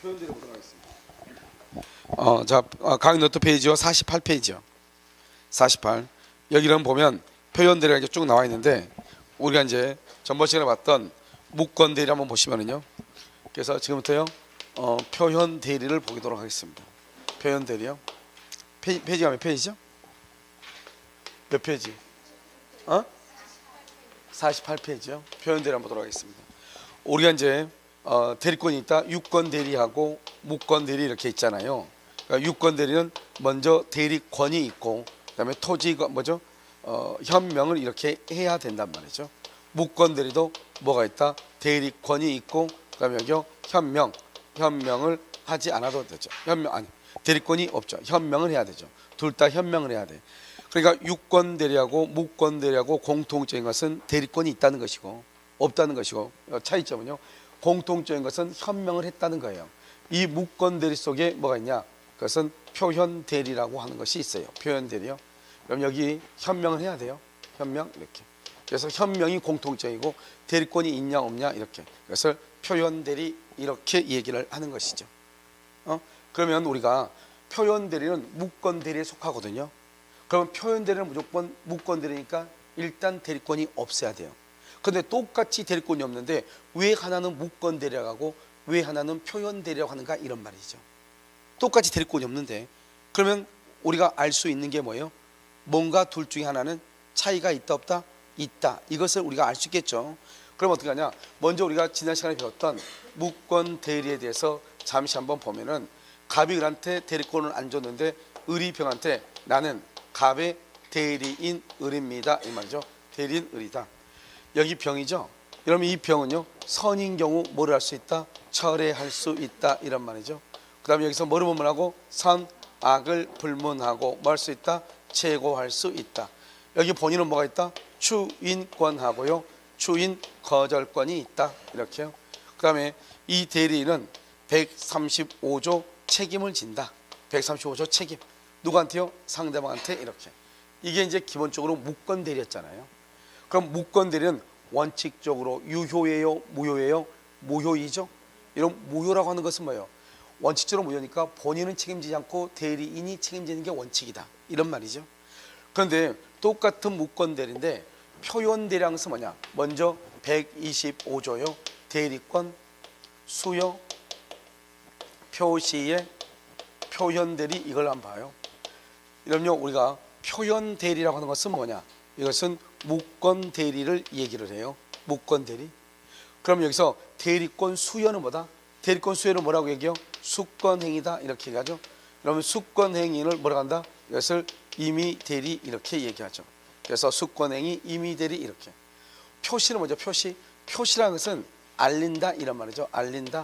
표현대로 보도록 하겠습니다. 강의 노트 페이지요 48페이지요. 48. 여기는 보면 표현대리가 이렇게 쭉 나와 있는데 우리가 이제 전번 시간에 봤던 무권대리 한번 보시면은요. 그래서 지금부터요 표현대리를 보도록 하겠습니다. 표현대리요. 페이지가 몇 페이지죠? 몇 페이지? 48페이지요. 표현대리 한번 보도록 하겠습니다. 우리가 이제 대리권이 있다. 유권대리하고 무권대리 이렇게 있잖아요. 그러니까 유권대리는 먼저 대리권이 있고 그다음에 토지가 뭐죠? 현명을 이렇게 해야 된단 말이죠. 무권대리도 뭐가 있다? 대리권이 있고 그다음에 여기요 현명을 하지 않아도 되죠. 대리권이 없죠. 현명을 해야 되죠. 둘 다 현명을 해야 돼. 그러니까 유권대리하고 무권대리하고 공통적인 것은 대리권이 있다는 것이고 없다는 것이고 차이점은요. 공통적인 것은 현명을 했다는 거예요. 이 무권대리 속에 뭐가 있냐? 그것은 표현대리라고 하는 것이 있어요. 표현대리요. 그럼 여기 현명을 해야 돼요. 현명 이렇게. 그래서 현명이 공통적이고 대리권이 있냐 없냐 이렇게. 그것을 표현대리 이렇게 얘기를 하는 것이죠. 그러면 우리가 표현대리는 무권대리에 속하거든요. 그러면 표현대리는 무조건 무권대리니까 일단 대리권이 없어야 돼요. 그런데 똑같이 대리권이 없는데 왜 하나는 무권대리라고 하고 왜 하나는 표현대리라고 하는가 이런 말이죠. 똑같이 대리권이 없는데 그러면 우리가 알 수 있는 게 뭐예요? 뭔가 둘 중에 하나는 차이가 있다 없다? 있다. 이것을 우리가 알 수 있겠죠. 그럼 어떻게 하냐? 먼저 우리가 지난 시간에 배웠던 무권대리에 대해서 잠시 한번 보면은 갑이 을한테 대리권을 안 줬는데 을이 병한테 나는 갑의 대리인 을입니다. 이 말이죠. 대리인 을이다. 여기 병이죠. 그러면 이 병은요 선인 경우 뭐를 할 수 있다? 철회할 수 있다 이런 말이죠. 그 다음에 여기서 뭐를 보문하고 선, 악을 불문하고 뭐 할 수 있다? 최고할 수 있다. 여기 본인은 뭐가 있다? 추인권하고요 추인 거절권이 있다 이렇게요. 그 다음에 이 대리인은 135조 책임을 진다. 135조 책임 누구한테요? 상대방한테 이렇게. 이게 이제 기본적으로 무권대리였잖아요. 그럼 무권대리는 원칙적으로 유효예요? 무효예요? 무효이죠. 이런 무효라고 하는 것은 뭐예요? 원칙적으로 무효니까 본인은 책임지지 않고 대리인이 책임지는 게 원칙이다 이런 말이죠. 그런데 똑같은 무권대리인데 표현대리라는 것은 뭐냐? 먼저 125조요 대리권 수요 표시의 표현대리 이걸 한번 봐요. 이러면요 우리가 표현대리라고 하는 것은 뭐냐? 이것은 무권대리를 얘기를 해요. 무권대리. 그럼 여기서 대리권 수여는 뭐다? 대리권 수여는 뭐라고 얘기해요? 수권행위다 이렇게 얘기하죠. 그러면 수권행위를 뭐라고 한다? 이것을 임의대리 이렇게 얘기하죠. 그래서 수권행위 임의대리 이렇게. 표시는 뭐죠? 표시라는 것은 알린다 이런 말이죠. 알린다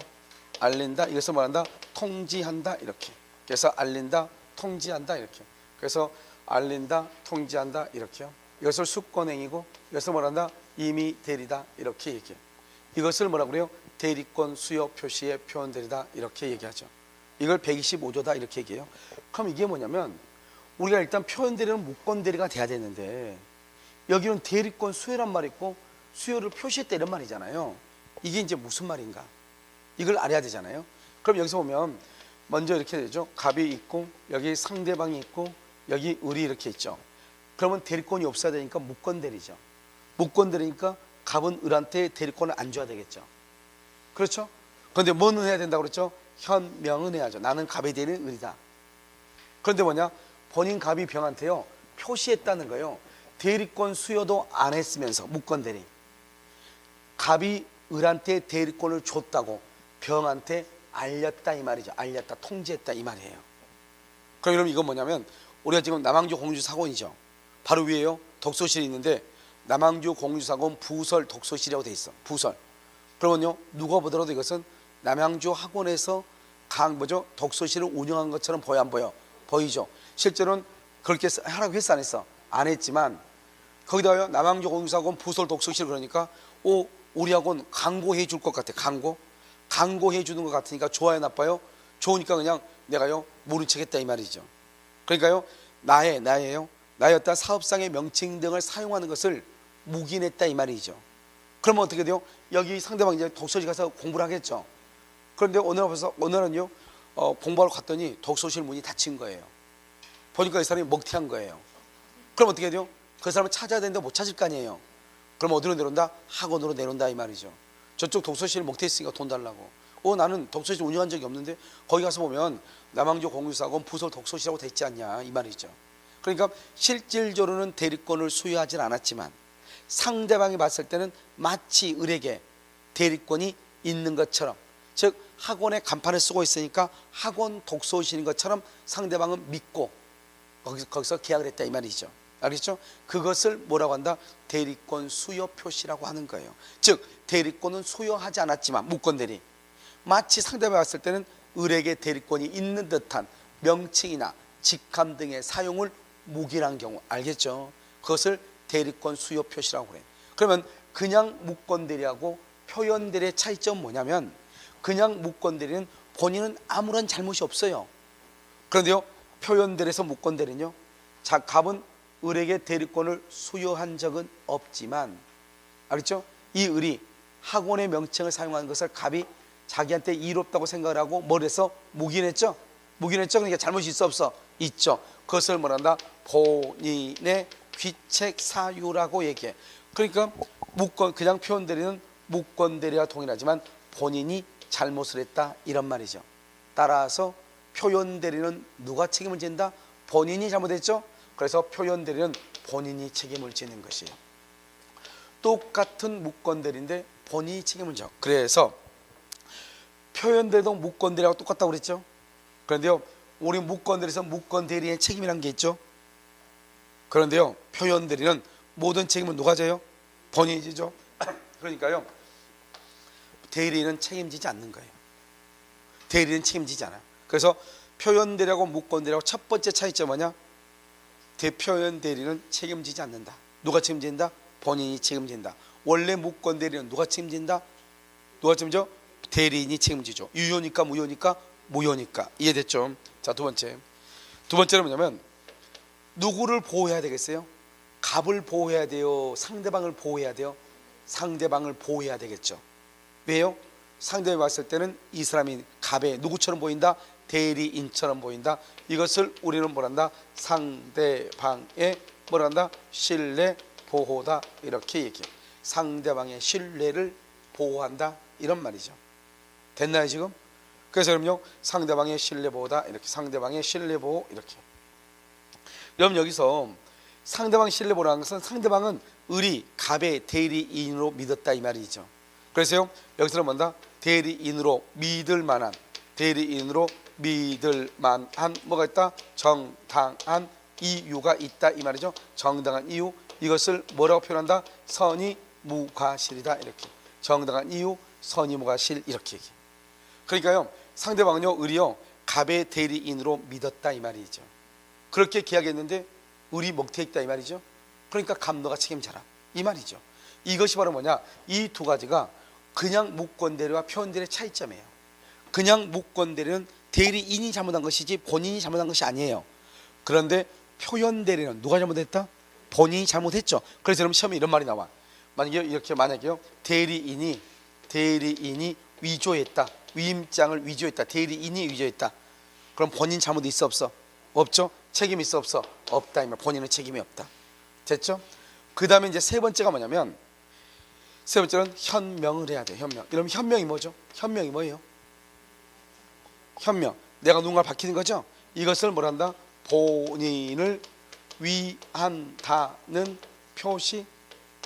이것을 말한다? 통지한다 이렇게. 그래서 알린다 통지한다 이렇게. 그래서 알린다 통지한다 이렇게요. 이것을 수권행위고 이것을 말한다? 임의대리다 이렇게 얘기해요. 이것을 뭐라고 그래요? 대리권 수요 표시의 표현대리다 이렇게 얘기하죠. 이걸 125조다 이렇게 얘기해요. 그럼 이게 뭐냐면 우리가 일단 표현대리는 무권대리가 돼야 되는데 여기는 대리권 수요란 말이 있고 수요를 표시했다 이런 말이잖아요. 이게 이제 무슨 말인가? 이걸 알아야 되잖아요. 그럼 여기서 보면 먼저 이렇게 되죠. 갑이 있고 여기 상대방이 있고 여기 을이 이렇게 있죠. 그러면 대리권이 없어야 되니까 무권대리죠. 무권대리니까 갑은 을한테 대리권을 안 줘야 되겠죠. 그렇죠? 그런데 뭐는 해야 된다고 그랬죠? 현명은 해야죠. 나는 갑에 대리는 을이다. 그런데 뭐냐? 본인 갑이 병한테요 표시했다는 거예요. 대리권 수여도 안 했으면서 무권대리. 갑이 을한테 대리권을 줬다고 병한테 알렸다 이 말이죠. 알렸다 통지했다 이 말이에요. 그럼 이건 뭐냐면 우리가 지금 남항주 공주사고이죠. 바로 위에요 독서실이 있는데 남항주 공주사고는 부설 독서실이라고 돼 있어. 부설. 그러면요 누가 보더라도 이것은 남항주 학원에서 독서실을 운영한 것처럼 보여 안 보여? 보이죠. 실제로는 그렇게 하라고 했어 안 했어? 안 했지만 거기다가요 남항주 공주사고는 부설 독서실 그러니까 우리 학원 광고해 줄 것 같아. 광고해 주는 것 같으니까 좋아요 나빠요? 좋으니까 그냥 내가요 모른 척 했다 이 말이죠. 그러니까요 나의 어떤 사업상의 명칭 등을 사용하는 것을 묵인했다 이 말이죠. 그러면 어떻게 돼요? 여기 상대방 이제 독서실 가서 공부를 하겠죠. 그런데 오늘은요 공부하러 갔더니 독서실 문이 닫힌 거예요. 보니까 이 사람이 먹튀한 거예요. 그럼 어떻게 돼요? 그 사람을 찾아야 되는데 못 찾을 거 아니에요. 그럼 어디로 내려온다? 학원으로 내려온다 이 말이죠. 저쪽 독서실 먹튀했으니까 돈 달라고. 나는 독서실 운영한 적이 없는데 거기 가서 보면 남항주 공유사건 부서 독서실이라고 돼 있지 않냐 이 말이죠. 그러니까 실질적으로는 대리권을 소유하진 않았지만 상대방이 봤을 때는 마치 을에게 대리권이 있는 것처럼, 즉 학원에 간판을 쓰고 있으니까 학원 독서실인 것처럼 상대방은 믿고 거기서 계약을 했다 이 말이죠. 알겠죠? 그것을 뭐라고 한다? 대리권 수여 표시라고 하는 거예요. 즉 대리권은 소유하지 않았지만 무권대리, 마치 상대방이 봤을 때는 을에게 대리권이 있는 듯한 명칭이나 직함 등의 사용을 묵인한 경우, 알겠죠? 그것을 대리권 수여 표시라고 그래요. 그러면 그냥 무권대리하고 표현대리의 차이점은 뭐냐면, 그냥 무권대리는 본인은 아무런 잘못이 없어요. 그런데요 표현대리에서 무권대리는요, 갑은 을에게 대리권을 수여한 적은 없지만, 알겠죠? 이 을이 학원의 명칭을 사용한 것을 갑이 자기한테 이롭다고 생각을 하고 뭘 해서 묵인했죠? 그러니까 잘못이 있어 없어? 있죠. 그것을 뭐란다? 본인의 귀책 사유라고 얘기해. 그러니까 그냥 표현대리는 무권대리와 동일하지만 본인이 잘못을 했다 이런 말이죠. 따라서 표현대리는 누가 책임을 진다? 본인이 잘못했죠. 그래서 표현대리는 본인이 책임을 지는 것이에요. 똑같은 무권대리인데 본인이 책임을 져. 그래서 표현대리도 무권대리하고 똑같다고 그랬죠. 그런데요 우리 무권대리에서 무권대리의 책임이라는 게 있죠. 그런데요 표현대리는 모든 책임을 누가 져요? 본인이 지죠. 그러니까요 대리는 책임지지 않는 거예요. 대리는 책임지지 않아요. 그래서 표현대리하고 무권대리하고 첫 번째 차이점 뭐냐? 대표현대리는 책임지지 않는다. 누가 책임진다? 본인이 책임진다. 원래 무권대리는 누가 책임진다? 누가 책임져? 대리인이 책임지죠. 유효니까 무효니까? 무효니까. 이해됐죠? 자, 두 번째는 뭐냐면 누구를 보호해야 되겠어요? 갑을 보호해야 돼요? 상대방을 보호해야 돼요? 상대방을 보호해야 되겠죠. 왜요? 상대방이 봤을 때는 이 사람이 갑의 누구처럼 보인다? 대리인처럼 보인다. 이것을 우리는 뭐란다? 상대방의 뭐란다? 신뢰 보호다 이렇게 얘기해. 상대방의 신뢰를 보호한다 이런 말이죠. 됐나요 지금? 그래서 그럼요 상대방의 신뢰 보호다 이렇게, 상대방의 신뢰 보호 이렇게. 그럼 여기서 상대방 신뢰 보호라는 것은 상대방은 을이 갑의 대리인으로 믿었다 이 말이죠. 그래서요 여기서는 뭔다? 대리인으로 믿을 만한, 대리인으로 믿을 만한 뭐가 있다? 정당한 이유가 있다 이 말이죠. 정당한 이유, 이것을 뭐라고 표현한다? 선의 무과실이다 이렇게. 정당한 이유, 선의 무과실 이렇게 얘기해. 그러니까요 상대방은요 을이요 갑의 대리인으로 믿었다 이 말이죠. 그렇게 계약했는데 을이 먹튀했다 이 말이죠. 그러니까 갑 너가 책임져라 이 말이죠. 이것이 바로 뭐냐? 이 두 가지가 그냥 무권대리와 표현대리의 차이점이에요. 그냥 무권대리는 대리인이 잘못한 것이지 본인이 잘못한 것이 아니에요. 그런데 표현대리는 누가 잘못했다? 본인이 잘못했죠. 그래서 여러분 시험에 이런 말이 나와. 만약에요 대리인이 위조했다, 위임장을 위조했다, 대리인이 위조했다. 그럼 본인 잘못 있어 없어? 없죠. 책임 있어 없어? 없다. 본인은 책임이 없다. 됐죠? 그 다음에 이제 세 번째가 뭐냐면, 세 번째는 현명을 해야 돼. 현명. 그럼 현명이 뭐죠? 현명이 뭐예요? 현명. 내가 누군가를 밝히는 거죠. 이것을 뭐란다? 본인을 위한다는 표시.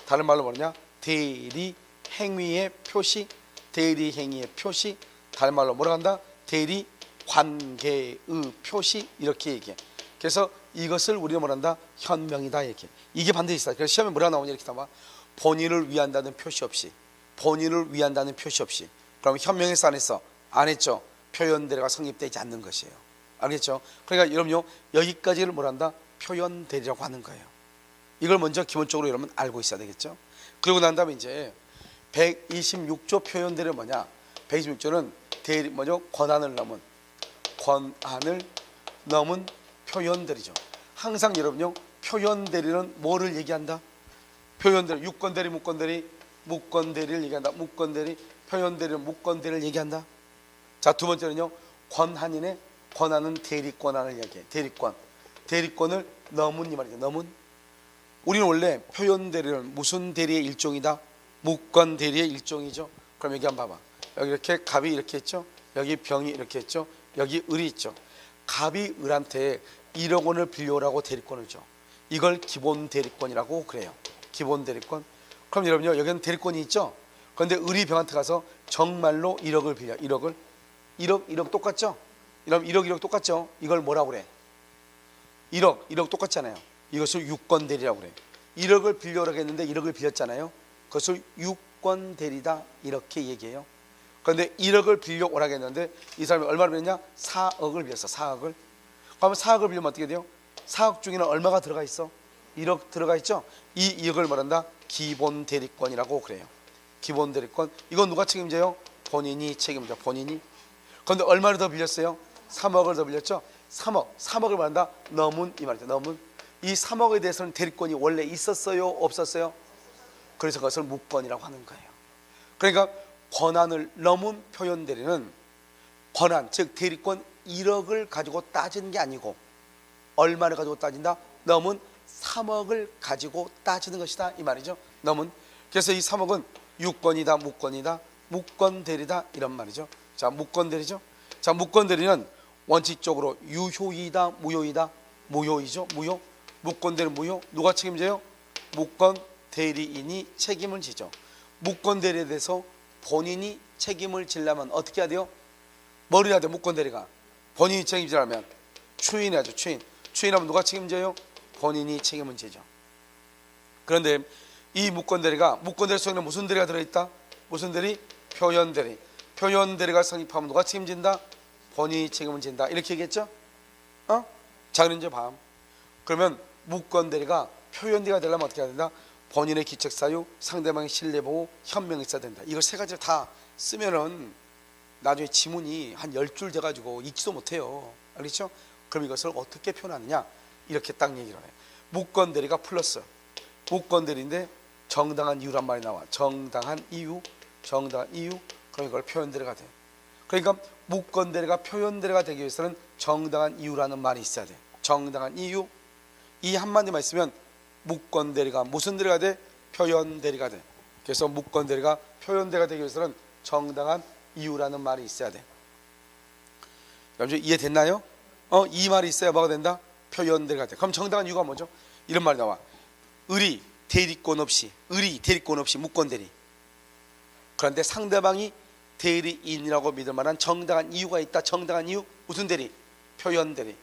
다른 말로 뭐냐? 대리 행위의 표시. 대리 행위의 표시. 다른 말로 뭐라 한다? 대리 관계의 표시. 이렇게 얘기해. 그래서 이것을 우리가 뭐란다? 현명이다 얘기해. 이게 반드시 있어. 그래서 시험에 뭐라 나오냐 이렇게 나와. 본인을 위한다는 표시 없이, 본인을 위한다는 표시 없이. 그럼 현명했어 안 했어? 안 했죠. 표현대리가 성립되지 않는 것이에요. 알겠죠? 그러니까 여러분요 여기까지를 뭐란다? 표현대리라고 하는 거예요. 이걸 먼저 기본적으로 여러분 알고 있어야 되겠죠. 그리고 난 다음에 이제 126조 표현대리는 뭐냐? 126조는 대리 뭐죠? 권한을 넘은 표현대리죠. 항상 여러분요 표현대리는 뭐를 얘기한다? 표현대리, 유권대리, 무권대리를 얘기한다. 무권대리, 표현대리는 무권대리를 얘기한다. 자, 두 번째는요, 권한이네. 권한은 대리권한을 이야기해. 대리권을 넘은 이 말이죠. 넘은. 우리는 원래 표현 대리는 무슨 대리의 일종이다? 무권 대리의 일종이죠. 그럼 여기 한번 봐봐. 여기 이렇게 갑이 이렇게 있죠. 여기 병이 이렇게 있죠. 여기 을이 있죠. 갑이 을한테 1억 원을 빌려오라고 대리권을 줘. 이걸 기본 대리권이라고 그래요. 기본 대리권. 그럼 여러분요, 여기는 대리권이 있죠. 그런데 을이 병한테 가서 정말로 1억을 빌려. 1억 똑같죠? 이러면 1억 똑같죠? 이걸 뭐라고 그래? 1억 똑같잖아요. 이것을 유권 대리라고 그래. 1억을 빌려오라고 했는데 1억을 빌렸잖아요. 그것을 유권 대리다 이렇게 얘기해요. 그런데 1억을 빌려오라고 했는데 이 사람이 얼마를 빌렸냐? 4억을 빌렸어. 4억을. 그러면 4억을 빌리면 어떻게 돼요? 4억 중에는 얼마가 들어가 있어? 1억 들어가 있죠? 이 2억을 말한다 기본 대리권이라고 그래요. 기본 대리권. 이건 누가 책임져요? 본인이 책임져. 본인이. 그런데 얼마를 더 빌렸어요? 3억을 더 빌렸죠? 3억을 말한다 넘은 이 말이죠. 넘은. 이 3억에 대해서는 대리권이 원래 있었어요? 없었어요? 그래서 그것을 무권이라고 하는 거예요. 그러니까 권한을 넘은 표현 대리는 권한, 즉 대리권 1억을 가지고 따지는 게 아니고 얼마를 가지고 따진다? 넘은 3억을 가지고 따지는 것이다 이 말이죠. 넘은. 그래서 이 3억은 유권이다 무권이다? 무권 대리다 이런 말이죠. 자, 무권 대리죠. 자, 무권 대리는 원칙적으로 유효이다 무효이다? 무효이죠. 무효. 무권 대리 무효. 누가 책임져요? 무권 대리인이 책임을 지죠. 무권 대리에 대해서 본인이 책임을 지려면 어떻게 해야 돼요? 뭘 해야 돼? 무권 대리가 본인이 책임지려면 추인해야죠. 추인하면 누가 책임져요? 본인이 책임을 지죠. 그런데 이 무권 대리가 무권 대리 속에는 무슨 대리가 들어있다? 무슨 대리? 표현 대리. 표현 대리가 성립하면 누가 책임진다? 본인이 책임을 진다. 이렇게 얘기했죠? 자, 그럼 이제 봐. 그러면 무권 대리가 표현 대리가 되려면 어떻게 해야 된다? 본인의 기책 사유, 상대방의 신뢰 보호, 현명이 있어야 된다. 이걸 세 가지를 다 쓰면은 나중에 지문이 한 10줄 돼가지고 읽지도 못해요. 알겠죠? 그럼 이것을 어떻게 표현하느냐? 이렇게 딱 얘기를 해요. 무권 대리가 플러스 무권 대리인데 정당한 이유란 말이 나와. 정당한 이유. 그럼 이걸 표현 대리가 돼. 그러니까 무권 대리가 표현 대리가 되기 위해서는 정당한 이유라는 말이 있어야 돼. 정당한 이유. 이 한마디만 있으면 무권 대리가 무슨 대리가 돼? 표현 대리가 돼. 그래서 무권 대리가 표현 대리가 되기 위해서는 정당한 이유라는 말이 있어야 돼. 여러분 이해됐나요? 이 말이 있어야 뭐가 된다? 표현 대리가 돼. 그럼 정당한 이유가 뭐죠? 이런 말이 나와. 을이 대리권 없이 무권 대리. 그런데 상대방이 대리인이라고 믿을 만한 정당한 이유가 있다. 정당한 이유 무슨 대리? 표현 대리.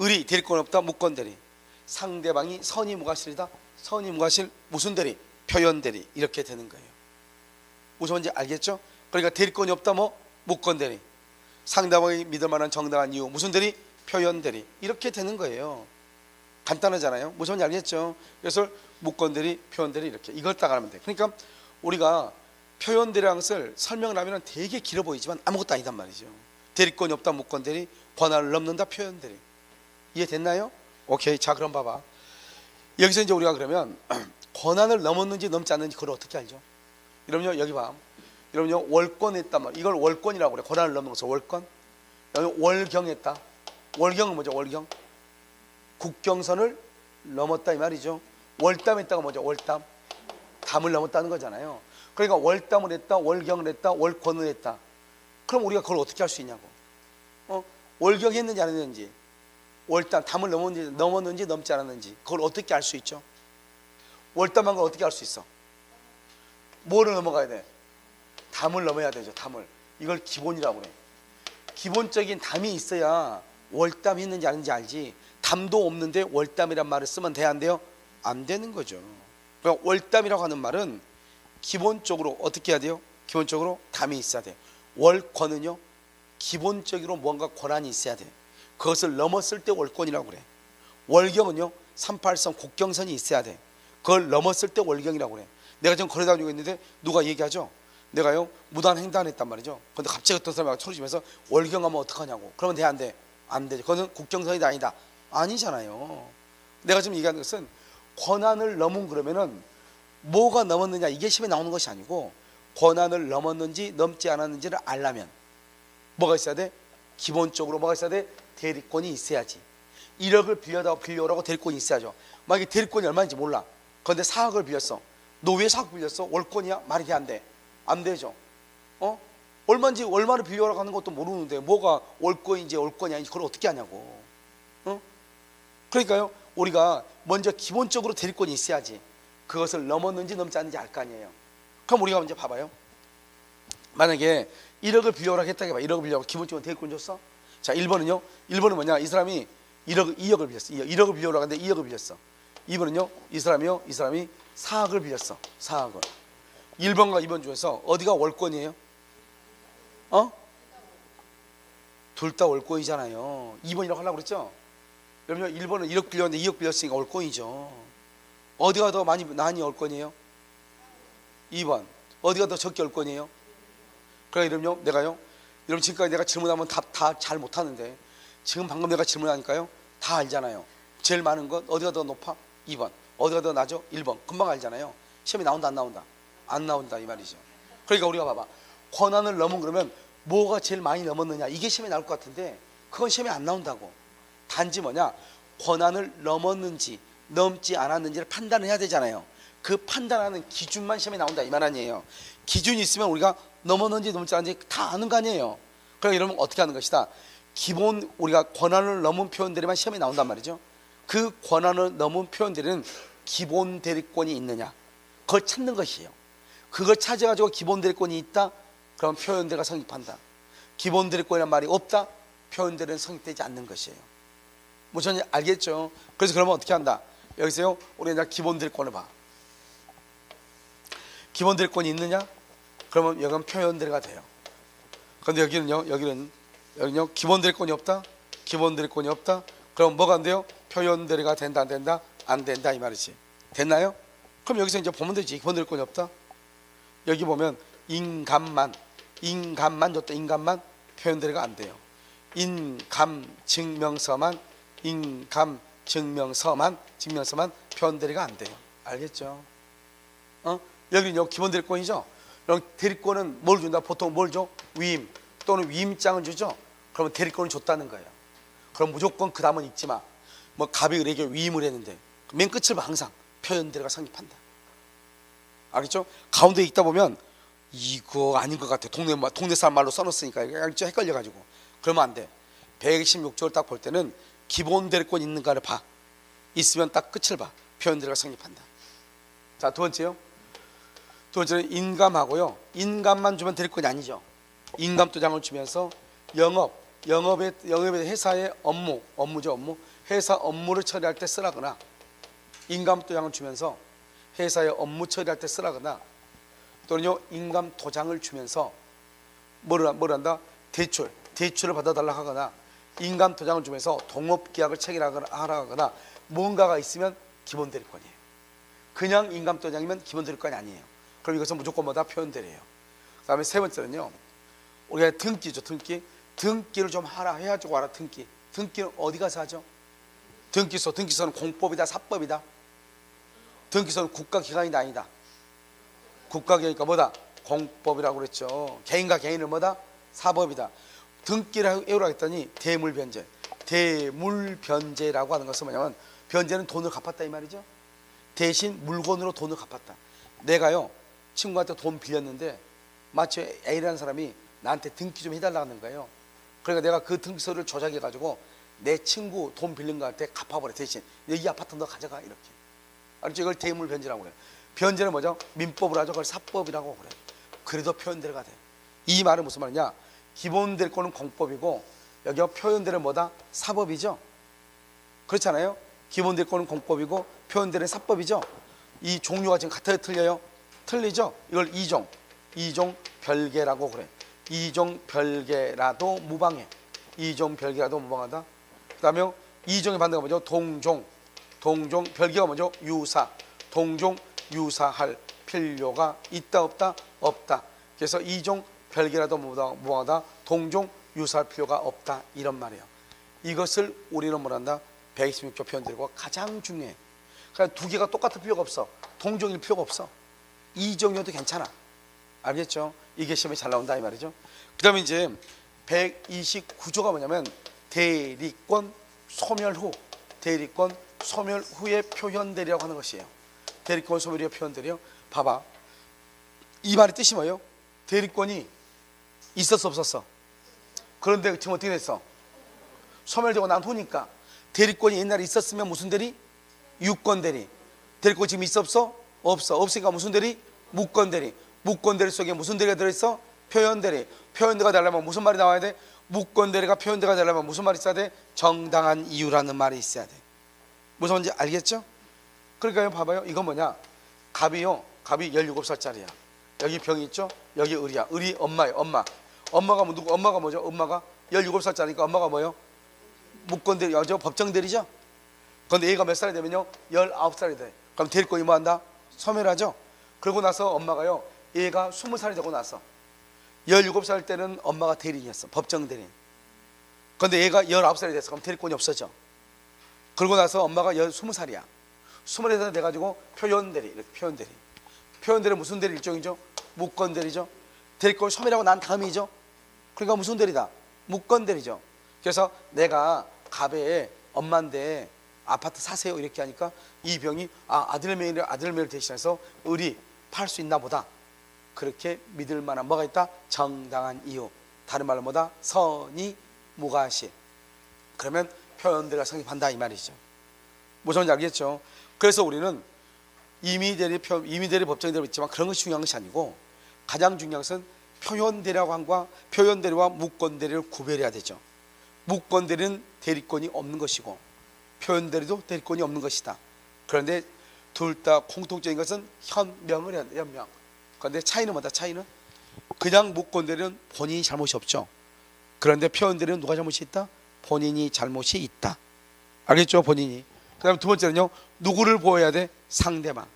을이 대리권 없다. 무권 대리. 상대방이 선의 무과실이다. 선의 무과실 무슨 대리? 표현 대리. 이렇게 되는 거예요. 무슨 말인지 알겠죠? 그러니까 대리권이 없다 뭐 무권 대리. 상대방이 믿을 만한 정당한 이유 무슨 대리? 표현 대리. 이렇게 되는 거예요. 간단하잖아요. 무슨 말인지 알겠죠? 그래서 무권 대리, 표현 대리 이렇게 이걸 딱 알면 돼. 그러니까 우리가 표현 대리라는 것을 설명을 하면 되게 길어 보이지만 아무것도 아니단 말이죠. 대리권이 없다 무권 대리, 권한을 넘는다 표현 대리. 이해됐나요? 오케이. 자, 그럼 봐봐. 여기서 이제 우리가 그러면 권한을 넘었는지 넘지 않는지 그걸 어떻게 알죠? 여러분요, 여기 봐. 여러분요, 월권했단 말. 이걸 월권이라고 그래. 권한을 넘는 것을 월권. 여러분 월경했다. 월경은 뭐죠? 월경. 국경선을 넘었다 이 말이죠. 월담했다가 뭐죠? 월담. 담을 넘었다는 거잖아요. 그러니까 월담을 했다, 월경을 했다, 월권을 했다. 그럼 우리가 그걸 어떻게 할 수 있냐고. 월경했는지 안 했는지, 월담, 담을 넘었는지 넘지 않았는지 그걸 어떻게 알 수 있죠? 월담한 걸 어떻게 알 수 있어? 뭐를 넘어가야 돼? 담을 넘어야 되죠. 담을. 이걸 기본이라고 그래. 기본적인 담이 있어야 월담 했는지 아닌지 알지. 담도 없는데 월담이란 말을 쓰면 돼, 안 돼요? 안 되는 거죠. 그러니까 월담이라고 하는 말은 기본적으로 어떻게 해야 돼요? 기본적으로 담이 있어야 돼. 월권은요, 기본적으로 뭔가 권한이 있어야 돼. 그것을 넘었을 때 월권이라고 그래. 월경은요, 38선 국경선이 있어야 돼. 그걸 넘었을 때 월경이라고 그래. 내가 지금 걸어다니고 있는데 누가 얘기하죠? 내가요 무단횡단했단 말이죠. 근데 갑자기 어떤 사람이 소리 지면서 월경하면 어떡하냐고. 그러면 돼, 안 돼? 안 되죠. 그거는 국경선이 아니다. 아니잖아요. 내가 지금 얘기하는 것은 권한을 넘은 그러면은 뭐가 넘었느냐 이게 시험에 나오는 것이 아니고 권한을 넘었는지 넘지 않았는지를 알려면 뭐가 있어야 돼? 기본적으로 뭐가 있어야 돼? 대리권이 있어야지. 1억을 빌려오라고 대리권이 있어야죠. 만약에 대리권이 얼마인지 몰라. 그런데 4억을 빌렸어. 너 왜 4억 빌렸어? 월권이야? 말이 안 돼. 안 되죠. 얼마인지, 얼마를 빌려오라고 하는 것도 모르는데 뭐가 월권인지 월권이 아닌지 그걸 어떻게 하냐고. 그러니까요, 우리가 먼저 기본적으로 대리권이 있어야지 그것을 넘었는지 넘지 않는지 알 거 아니에요. 그럼 우리가 먼저 봐봐요. 만약에 1억을 빌려오라고 했다고 해봐. 1억을 빌려오라고 기본적으로 대리권 줬어. 자, 1번은요. 1번은 뭐냐? 이 사람이 2억을 빌렸어. 1억을 빌려오라고 하는데 2억을 빌렸어. 2번은요. 이 사람이 4억을 빌렸어. 4억을. 1번과 2번 중에서 어디가 월권이에요? 둘 다 월권이잖아요. 2번이라고 하려고 그랬죠? 여러분, 1번은 1억 빌렸는데 2억 빌렸으니까 월권이죠. 어디가 더 많이 월권이에요? 2번. 어디가 더 적게 월권이에요? 그러니까 여러분요, 내가요, 여러분 지금까지 내가 질문하면 답 다 잘 못하는데 지금 방금 내가 질문하니까요 다 알잖아요. 제일 많은 것 어디가 더 높아? 2번. 어디가 더 낮아? 1번. 금방 알잖아요. 시험에 나온다 안 나온다? 안 나온다 이 말이죠. 그러니까 우리가 봐봐, 권한을 넘은 그러면 뭐가 제일 많이 넘었느냐, 이게 시험에 나올 것 같은데 그건 시험에 안 나온다고. 단지 뭐냐, 권한을 넘었는지 넘지 않았는지를 판단을 해야 되잖아요. 그 판단하는 기준만 시험에 나온다 이 말 아니에요. 기준이 있으면 우리가 넘었는지 넘지 않았는지 다 아는 거 아니에요. 그러니까 여러분 어떻게 하는 것이다, 기본 우리가 권한을 넘은 표현들이만 시험에 나온단 말이죠. 그 권한을 넘은 표현들은 기본 대리권이 있느냐, 그걸 찾는 것이에요. 그걸 찾아가지고 기본 대리권이 있다, 그럼 표현대가 성립한다. 기본 대리권이라는 말이 없다, 표현대는 성립되지 않는 것이에요. 뭐 저는 알겠죠. 그래서 그러면 어떻게 한다, 여기서요 우리 이제 기본 대리권을 봐. 기본 대리권이 있느냐, 그러면 여기는 표현대리가 돼요. 그런데 여기는요 기본 대리권이 없다, 기본 대리권이 없다. 그럼 뭐가 안 돼요? 표현대리가 된다 안 된다? 안 된다 이 말이지. 됐나요? 그럼 여기서 이제 보면 되지. 기본 대리권이 없다. 여기 보면 인감만 줬다. 인감만 표현대리가 안 돼요. 증명서만 표현대리가 안 돼요. 알겠죠? 여기는 기본 대리권이죠. 그럼 대리권은 뭘 준다? 보통 뭘 줘? 위임 또는 위임장을 주죠. 그러면 대리권을 줬다는 거예요. 그럼 무조건 그 다음은 읽지 마. 뭐 갑이 을에게 위임을 했는데 맨 끝을 봐. 항상 표현대리가 성립한다. 알겠죠? 가운데 읽다 보면 이거 아닌 것 같아. 동네 사람 말로 써놓았으니까 알겠죠? 헷갈려가지고 그러면 안 돼. 116조를 딱 볼 때는 기본 대리권 있는가를 봐. 있으면 딱 끝을 봐. 표현대리가 성립한다. 자, 두 번째요. 두 번째는 인감하고요. 인감만 주면 대리권이 아니죠. 인감도장을 주면서 영업의 회사의 업무죠. 회사 업무를 처리할 때 쓰라거나, 인감도장을 주면서 회사의 업무 처리할 때 쓰라거나, 또는요 인감도장을 주면서 뭐를 한다? 대출을 받아달라 하거나, 인감도장을 주면서 동업계약을 체결하거나 뭔가가 있으면 기본 대리권이에요. 그냥 인감도장이면 기본 대리권이 아니에요. 그럼 이것은 무조건 뭐다? 표현대리예요. 그 다음에 세 번째는요, 우리가 등기죠. 등기를 좀 해가지고 와라. 등기는 어디 가서 하죠? 등기소는 공법이다 사법이다? 등기소는 국가기관이 아니다. 국가기관이니까 뭐다? 공법이라고 그랬죠. 개인과 개인을 뭐다? 사법이다. 등기를 해오라고 했더니 대물변제라고 하는 것은 뭐냐면, 변제는 돈을 갚았다 이 말이죠. 대신 물건으로 돈을 갚았다. 내가요 친구한테 돈 빌렸는데 마치 A라는 사람이 나한테 등기 좀 해달라고 하는 거예요. 그러니까 내가 그 등기서를 조작해 가지고 내 친구 돈 빌린 거한테 갚아버려. 대신 이 아파트 너 가져가 이렇게. 알죠? 이걸 대물변제라고 그래요. 변제는 뭐죠? 민법으로 하죠. 그걸 사법이라고 그래요. 그래도 표현대리가 돼. 이 말은 무슨 말이냐, 기본 대리권은 공법이고 여기가 표현대리는 뭐다? 사법이죠. 그렇잖아요. 기본 대리권은 공법이고 표현대리는 사법이죠. 이 종류가 지금 같아요 틀려요? 틀리죠. 이걸 이종 별개라고 그래. 이종 별개라도 무방해. 이종 별개라도 무방하다. 그 다음에 이종의 반대가 뭐죠? 동종 별개가 뭐죠? 유사. 동종 유사할 필요가 있다 없다? 없다. 그래서 이종 별개라도 무방하다. 동종 유사할 필요가 없다. 이런 말이에요. 이것을 우리는 뭐란다? 126조 표현들과 가장 중요해. 그러니까 두 개가 똑같을 필요가 없어. 동종일 필요가 없어. 이종이어도 괜찮아. 알겠죠? 이게 시험에 잘 나온다 이 말이죠. 그 다음에 이제 129조가 뭐냐면 대리권 소멸 후, 대리권 소멸 후에 표현되리라고 하는 것이에요. 대리권 소멸 후에 표현되리요. 봐봐, 이 말의 뜻이 뭐예요? 대리권이 있었어 없었어? 그런데 지금 어떻게 됐어? 소멸되고 난 후니까. 대리권이 옛날에 있었으면 무슨 대리? 유권 대리. 대리권 지금 있어 없어? 없어. 없으니까 무슨 대리? 무권 대리. 무권 대리 속에 무슨 대리가 들어있어? 표현 대리. 표현 대리가 되려면 무슨 말이 나와야 돼? 무권 대리가 표현 대리가 되려면 무슨 말이 있어야 돼? 정당한 이유라는 말이 있어야 돼. 무슨 말인지 알겠죠? 그러니까요, 봐봐요. 이건 뭐냐? 갑이요, 갑이 17살짜리야. 여기 병이 있죠? 여기 을이야. 을이 엄마예요. 엄마가 뭐 누구? 엄마가 뭐죠? 엄마가 17살짜리니까 엄마가 뭐예요? 무권 대리, 법정 대리죠? 그런데 얘가 몇 살이 되면요? 19살이 돼. 그럼 대리권이 뭐 한다? 소멸하죠? 그러고 나서 엄마가요, 얘가 20살이 되고 나서 17살 때는 엄마가 대리인이었어. 법정 대리인. 그런데 얘가 19살이 됐어. 그럼 대리권이 없어져. 그러고 나서 엄마가 20살이야. 20살이 돼가지고 표현 대리, 이렇게 표현 대리. 표현 대리 무슨 대리 일종이죠? 무권 대리죠. 대리권을 소멸하고 난 다음이죠. 그러니까 무슨 대리다? 무권 대리죠. 그래서 내가 갑에 엄마인데 아파트 사세요 이렇게 하니까 이 병이 아들 매를 대신해서 을이 팔 수 있나 보다. 그렇게 믿을 만한 뭐가 있다? 정당한 이유. 다른 말로 뭐다? 선의 무과시. 그러면 표현대리가 성립한다 이 말이죠. 무슨 말인지 알겠죠? 그래서 우리는 임의대리, 법정대리 있지만 그런 것이 중요한 것이 아니고 가장 중요한 것은 표현대리와 무권대리를 구별해야 되죠. 무권대리는 대리권이 없는 것이고 표현대리도 대리권이 없는 것이다. 그런데 둘 다 공통적인 것은 현명을 해야 돼. 현명. 그런데 차이는 뭐다? 차이는 그냥 무권대리는 본인이 잘못이 없죠. 그런데 표현대리는 누가 잘못이 있다? 본인이 잘못이 있다. 알겠죠? 본인이. 그 다음에 두 번째는요, 누구를 보호해야 돼? 상대방.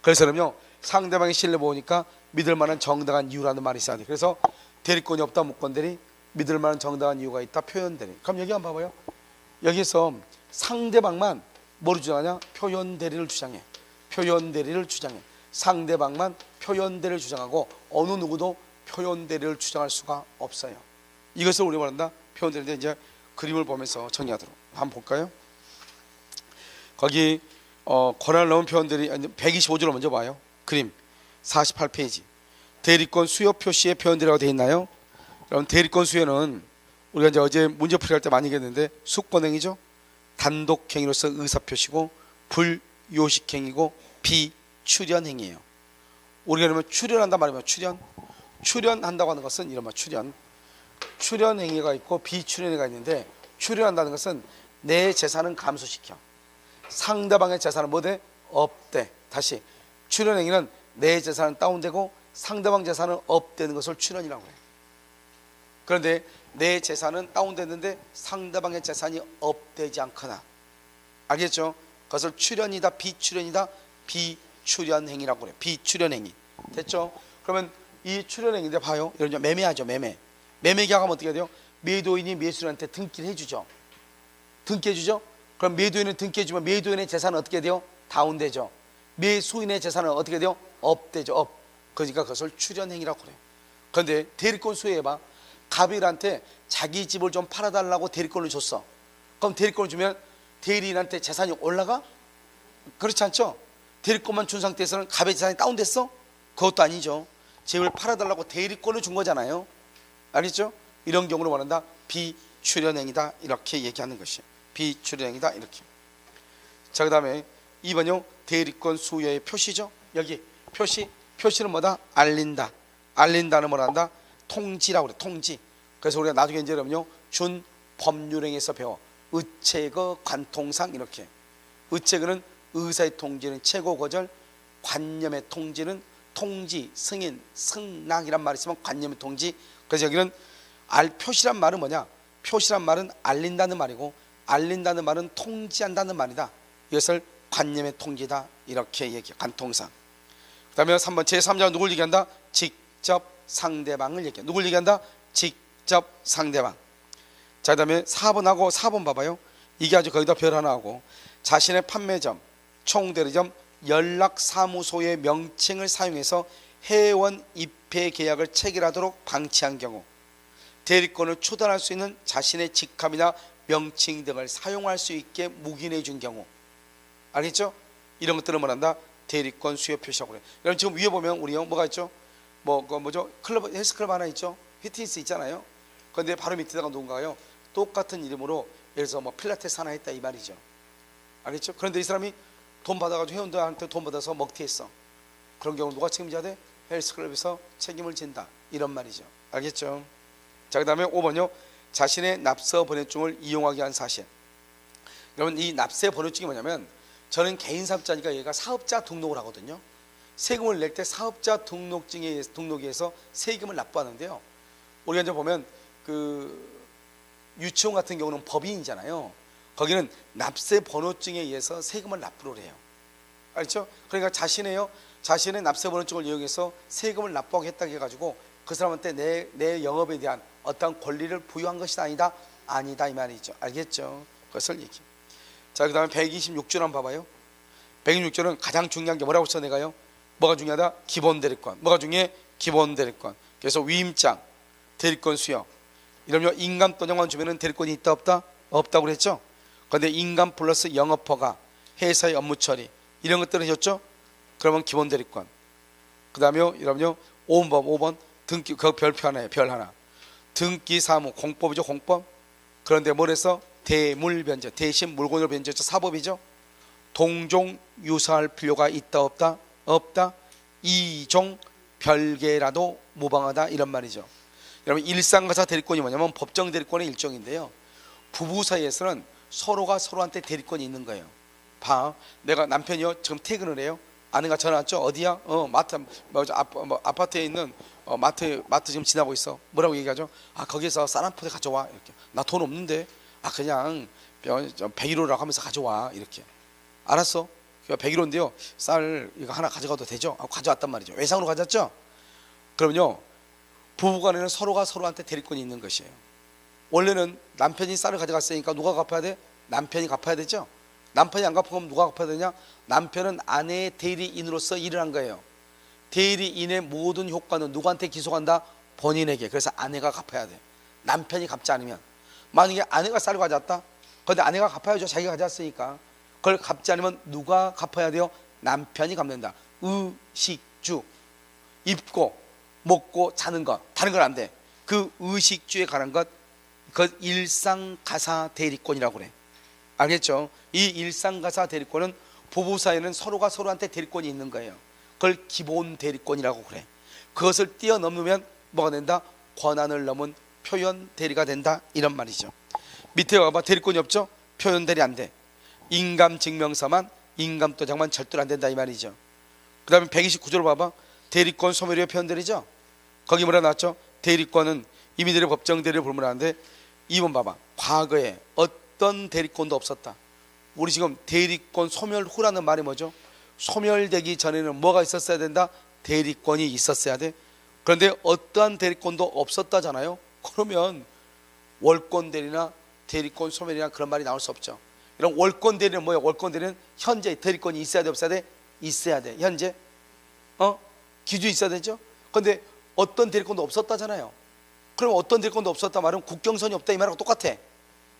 그래서 그럼요, 상대방의 신뢰 보호니까 믿을 만한 정당한 이유라는 말이 있어야 돼. 그래서 대리권이 없다 무권대리, 믿을 만한 정당한 이유가 있다 표현대리. 그럼 여기 한번 봐봐요. 여기서 상대방만 뭐를 주장하냐? 표현대리를 주장해. 표현대리를 주장해. 상대방만 표현대리를 주장하고 어느 누구도 표현대리를 주장할 수가 없어요. 이것을 우리가 말한다 표현대리인데, 이제 그림을 보면서 정리하도록 한번 볼까요? 거기 권한을 넣은 표현대리 125조를 먼저 봐요. 그림 48페이지. 대리권 수요 표시에 표현대리라고 되어 있나요? 그럼 대리권 수요는 우리가 이제 어제 문제 풀이할 때 많이 얘기했는데 수권행위죠. 단독행위로서 의사표시고 불요식행위고 비출연행위예요. 우리가 그러면 출연한다 말이면 출연한다고 하는 것은 이런 말 출연행위가 있고 비출연행위가 있는데, 출연한다는 것은 내 재산은 감소시켜 상대방의 재산은 뭐돼? 업돼. 다시 출연행위는 내 재산은 다운되고 상대방 재산은 업되는 것을 출연이라고 해요. 그런데 내 재산은 다운됐는데 상대방의 재산이 업되지 않거나, 알겠죠? 그것을 출연이다 비출연이다 비출연행위라고 그래요. 비출연행위. 됐죠? 그러면 이 출연행위인데 봐요. 이런 매매하죠. 매매 계약하면 어떻게 돼요? 매도인이 매수인한테 등기를 해주죠. 등기해주죠. 그럼 매도인을 등기해주면 매도인의 재산은 어떻게 돼요? 다운되죠. 매수인의 재산은 어떻게 돼요? 업되죠. 업. 그러니까 그것을 출연행위라고 그래요. 그런데 대리권 수혜해봐. 갑일한테 자기 집을 좀 팔아달라고 대리권을 줬어. 그럼 대리권을 주면 대리인한테 재산이 올라가? 그렇지 않죠? 대리권만 준 상태에서는 갑의 재산이 다운됐어? 그것도 아니죠. 집을 팔아달라고 대리권을 준 거잖아요. 알겠죠? 이런 경우를 말한다 비출연행위다 이렇게 얘기하는 것이에요. 비출연행위다 이렇게. 자, 그 다음에 2번요. 대리권 수요의 표시죠. 여기 표시는 뭐다? 알린다. 알린다는 뭘 한다? 통지라고 그래. 통지. 그래서 우리가 나중에 이제 여러분요 준 법률행에서 배워. 의체거 관통상 이렇게. 의체거는 의사의 통지는 최고 거절, 관념의 통지는 통지, 승인, 승낙이란 말이 있으면 관념의 통지. 그래서 여기는 표시란 말은 뭐냐? 표시란 말은 알린다는 말이고, 알린다는 말은 통지한다는 말이다. 이것을 관념의 통지다 이렇게 얘기해. 관통상. 그 다음에 3번 제3자가 누굴 얘기한다? 직접 상대방을 얘기해. 누굴 얘기한다? 직접 상대방. 자, 그 다음에 4번 봐봐요. 이게 아주 거기다 별 하나 하고, 자신의 판매점, 총대리점, 연락사무소의 명칭을 사용해서 회원 입회 계약을 체결하도록 방치한 경우, 대리권을 초단할 수 있는 자신의 직함이나 명칭 등을 사용할 수 있게 묵인해 준 경우, 알겠죠? 이런 것들을 말한다 대리권 수요 표시라고 그래요. 여러분 지금 위에 보면 우리요 뭐가 있죠? 뭐죠? 클럽, 헬스클럽 하나 있죠? 피트니스 있잖아요. 그런데 바로 밑에다가 누군가요 똑같은 이름으로 예를 들어서 뭐 필라테스 하나 했다 이 말이죠. 알겠죠? 그런데 이 사람이 돈 받아가지고 회원들한테 돈 받아서 먹튀했어. 그런 경우 누가 책임져야 돼? 헬스클럽에서 책임을 진다 이런 말이죠. 알겠죠? 자, 그 다음에 5번요 자신의 납세 번호증을 이용하게 한 사실. 여러분 이 납세 번호증이 뭐냐면, 저는 개인 사업자니까 얘가 사업자 등록을 하거든요. 세금을 낼 때 사업자 등록증에 의해서 세금을 납부하는데요. 우리가 이제 보면 그 유치원 같은 경우는 법인이잖아요. 거기는 납세 번호증에 의해서 세금을 납부를 해요. 알죠? 그러니까 자신의 납세 번호증을 이용해서 세금을 납부하겠다 해가지고 그 사람한테 내 영업에 대한 어떤 권리를 부여한 것이 아니다 이 말이죠. 알겠죠? 그것을 얘기. 자, 그 다음에 126조 한번 봐봐요. 126조는 가장 중요한 게 뭐라고 써내가요? 뭐가 중요하다? 기본 대리권. 뭐가 중요해? 기본 대리권. 그래서 위임장, 대리권 수여. 이러면 인감 또정만 주면은 대리권이 있다 없다? 없다고 그랬죠? 그런데 인감 플러스 영업허가, 회사의 업무 처리 이런 것들을 해줬죠? 그러면 기본 대리권. 그 다음에 이러면요 5번 등기, 그 별표 하나예요. 별 하나. 등기 사무 공법이죠. 공법. 그런데 뭘 해서? 대물 변제, 대신 물건을 변제했죠. 사법이죠. 동종 유사할 필요가 있다 없다? 없다. 이종 별개라도 무방하다 이런 말이죠. 여러분 일상가사 대리권이 뭐냐면 법정 대리권의 일종인데요. 부부 사이에서는 서로가 서로한테 대리권이 있는 거예요. 봐, 내가 남편이요 지금 퇴근을 해요. 아내가 전화 왔죠. 어디야? 아파트에 있는 마트 지금 지나고 있어. 뭐라고 얘기하죠? 아 거기서 쌀 한 포대 가져와 이렇게. 나 돈 없는데 그냥 101호라고 하면서 가져와 이렇게. 알았어. 101호인데요 쌀 이거 하나 가져가도 되죠? 가져왔단 말이죠. 외상으로 가져왔죠? 그러면요 부부간에는 서로가 서로한테 대리권이 있는 것이에요. 원래는 남편이 쌀을 가져갔으니까 누가 갚아야 돼? 남편이 갚아야 되죠. 남편이 안 갚으면 누가 갚아야 되냐? 남편은 아내의 대리인으로서 일을 한 거예요. 대리인의 모든 효과는 누구한테 기속한다? 본인에게. 그래서 아내가 갚아야 돼. 남편이 갚지 않으면. 만약에 아내가 쌀을 가져왔다? 그런데 아내가 갚아야죠. 자기가 가져왔으니까. 그걸 갚지 않으면 누가 갚아야 돼요? 남편이 갚는다. 의식주. 입고 먹고 자는 것. 다른 건 안 돼. 그 의식주에 관한 것, 그 일상가사 대리권이라고 그래. 알겠죠? 이 일상가사 대리권은 부부 사이에는 서로가 서로한테 대리권이 있는 거예요. 그걸 기본 대리권이라고 그래. 그것을 뛰어넘으면 뭐가 된다? 권한을 넘은 표현 대리가 된다 이런 말이죠. 밑에 와봐. 대리권이 없죠? 표현 대리 안 돼. 인감 증명서만, 인감 도장만 절대로 안 된다 이 말이죠. 그 다음에 129조를 봐봐. 대리권 소멸이의 표현 대리죠. 거기 뭐라 나왔죠? 대리권은 임의대리 법정 대리를 불문하는데 2번 봐봐. 과거에 어떤 대리권도 없었다. 우리 지금 대리권 소멸 후라는 말이 뭐죠? 소멸되기 전에는 뭐가 있었어야 된다? 대리권이 있었어야 돼. 그런데 어떠한 대리권도 없었다잖아요. 그러면 월권 대리나 대리권 소멸이나 그런 말이 나올 수 없죠. 이런 월권 대리는 뭐예요? 월권 대리는 현재 대리권이 있어야 돼 없어야 돼? 있어야 돼. 현재 기준이 있어야 되죠. 그런데 어떤 대리권도 없었다잖아요. 그럼 어떤 대리권도 없었다 말은 국경선이 없다 이 말하고 똑같아.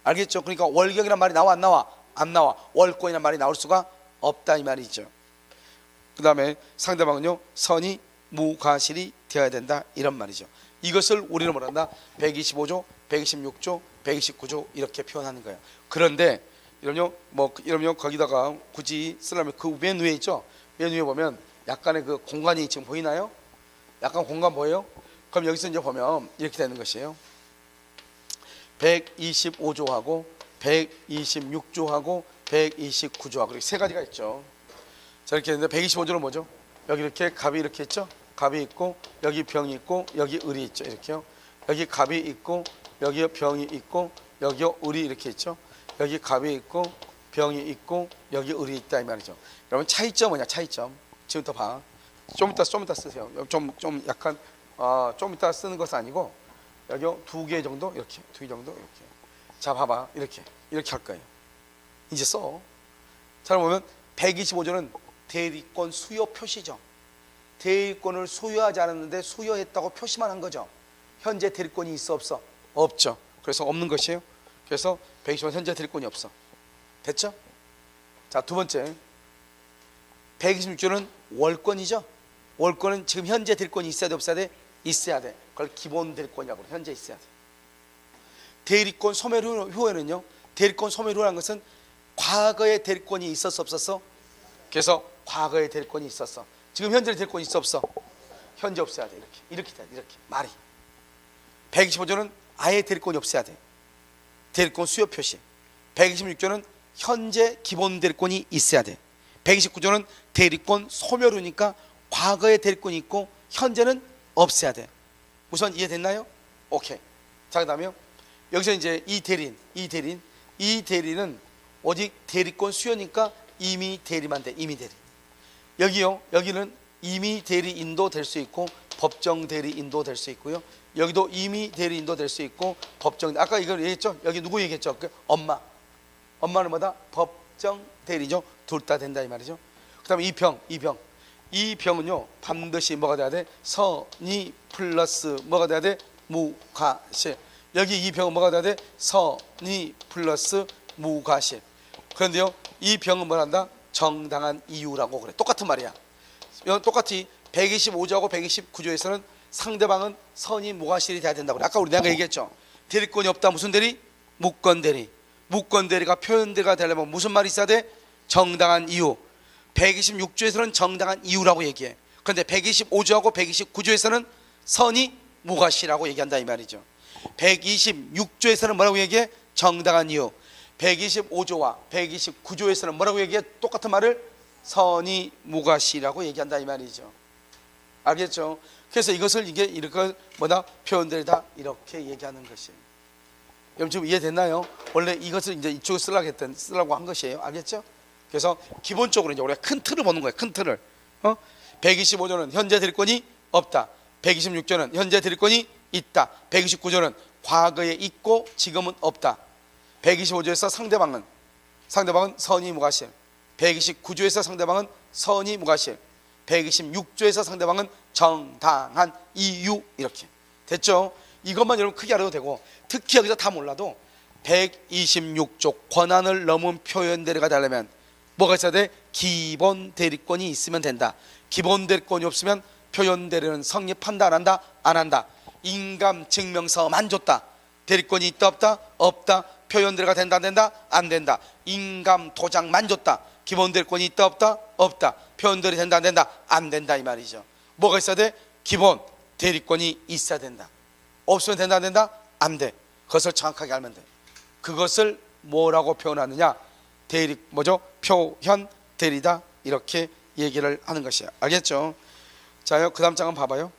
알겠죠? 그러니까 월경이란 말이 나와 안 나와? 안 나와. 월권이란 말이 나올 수가 없다 이 말이죠. 그 다음에 상대방은요 선이 무과실이 되어야 된다 이런 말이죠. 이것을 우리는 뭐란다? 125조, 126조, 129조 이렇게 표현하는 거예요. 그런데 이러면 거기다가 굳이 쓰려면 그 맨 위에 있죠? 맨 위에 보면 약간의 그 공간이 지금 보이나요? 약간 공간 보여요? 그럼 여기서 이제 보면 이렇게 되는 것이에요. 125조하고 126조하고 129조하고 이렇게 세 가지가 있죠. 자 이렇게 했는데 125조는 뭐죠? 여기 이렇게 갑이 이렇게 있죠? 갑이 있고 여기 병이 있고 여기 을이 있죠. 이렇게요. 여기 갑이 있고 여기 병이 있고 여기 을이 이렇게 있죠. 여기 갑이 있고 병이 있고 여기 을이 있다 이 말이죠. 여러분 차이점 뭐냐? 차이점. 지금부터 봐. 좀 이따 쓰세요. 좀 약간 좀 이따 쓰는 것은 아니고 여기 두 개 정도 이렇게 두 개 정도 이렇게. 자 봐봐 이렇게 할 거예요. 이제 써. 잘 보면 125조는 대리권 수여 표시죠. 대리권을 소유하지 않았는데 수여했다고 표시만 한 거죠. 현재 대리권이 있어 없어? 없죠. 그래서 없는 것이에요. 그래서 120원 현재 대리권이 없어. 됐죠? 자, 두 번째 126조는 월권이죠. 월권은 지금 현재 대리권이 있어야 돼 없어야 돼? 있어야 돼. 그걸 기본 대리권이라고 그래. 현재 있어야 돼. 대리권 소멸 후에는요, 대리권 소멸 후라는 것은 과거에 대리권이 있었어 없었어? 그래서 과거에 대리권이 있었어. 지금 현재 대리권이 있어 없어? 현재 없어야 돼. 이렇게 돼. 이렇게 말이. 125조는 아예 대리권이 없어야 돼. 대리권 수요 표시. 126조는 현재 기본 대리권이 있어야 돼. 129조는 대리권 소멸 후니까 과거에 대리권이 있고 현재는 없어야 돼. 우선 이해됐나요? 오케이. 자, 그다음에요. 여기서 이제 이 대리는 오직 대리권 수요니까 임의 대리만 돼. 임의 대리. 여기요. 여기는 임의 대리인도 될 수 있고 법정 대리인도 될 수 있고요. 여기도 임의 대리인도 될 수 있고 법정. 아까 이걸 얘기했죠. 여기 누구 얘기했죠? 엄마. 엄마는 뭐다? 법정 대리죠. 둘 다 된다 이 말이죠. 그다음에 이 병은요 반드시 뭐가 돼야 돼? 선의 플러스 뭐가 돼야 돼? 무과실. 여기 이 병은 뭐가 돼야 돼? 선의 플러스 무과실. 그런데요 이 병은 뭐란다? 정당한 이유라고 그래. 똑같은 말이야. 똑같이 125조하고 129조에서는 상대방은 선의 무과실이 돼야 된다고 그래. 아까 내가 얘기했죠. 대리권이 없다. 무슨 대리? 무권 대리. 무권 대리가 표현대가 되려면 무슨 말이 있어야 돼? 정당한 이유. 126조에서는 정당한 이유라고 얘기해. 그런데 125조하고 129조에서는 선의 무과실이라고 얘기한다 이 말이죠. 126조에서는 뭐라고 얘기해? 정당한 이유. 125조와 129조에서는 뭐라고 얘기해? 똑같은 말을 선의 무과실이라고 얘기한다 이 말이죠. 알겠죠? 그래서 이것을 이렇게 뭐다? 표현들이다 이렇게 얘기하는 것이에요. 여러분 지금 이해됐나요? 원래 이것을 이제 이쪽에 쓰려고 한 것이에요. 알겠죠? 그래서 기본적으로 이제 우리가 큰 틀을 보는 거예요. 큰 틀을. 125조는 현재 대리권이 없다. 126조는 현재 대리권이 있다. 129조는 과거에 있고 지금은 없다. 125조에서 상대방은 선의 무과실. 129조에서 상대방은 선의 무과실. 126조에서 상대방은 정당한 이유. 이렇게 됐죠? 이것만 여러분 크게 알아도 되고, 특히 여기서 다 몰라도 126조 권한을 넘은 표현 대리가 되려면 뭐가 있어야 돼? 기본 대리권이 있으면 된다. 기본 대리권이 없으면 표현 대리는 성립한다 안 한다? 안 한다. 인감 증명서만 줬다. 대리권이 있다 없다? 없다. 표현 대리가 된다 안 된다? 안 된다. 인감 도장만 줬다. 기본 대리권이 있다 없다? 없다. 표현 대리 된다 안 된다? 안 된다 이 말이죠. 뭐가 있어야 돼? 기본 대리권이 있어야 된다. 없으면 된다 안 된다? 안 돼. 그것을 정확하게 알면 돼. 그것을 뭐라고 표현하느냐? 대리 뭐죠? 표현 대리다 이렇게 얘기를 하는 것이야. 알겠죠? 자요, 그 다음 장은 봐봐요.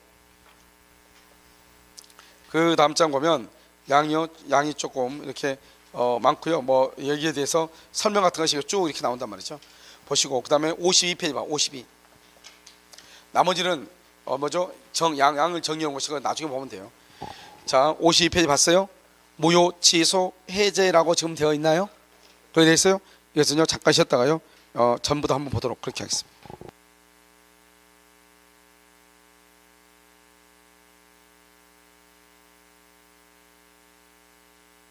그 다음 장 보면 양이 조금 이렇게 많고요. 뭐 여기에 대해서 설명 같은 것이 쭉 이렇게 나온단 말이죠. 보시고 그 다음에 52페이지 봐. 52. 나머지는 뭐죠? 양을 정리해 놓은 것이고 나중에 보면 돼요. 자, 52페이지 봤어요? 무효, 취소, 해제라고 지금 되어 있나요? 그렇게 되어 있어요? 이것은요 잠깐 쉬었다가요 전부 다 한번 보도록 그렇게 하겠습니다.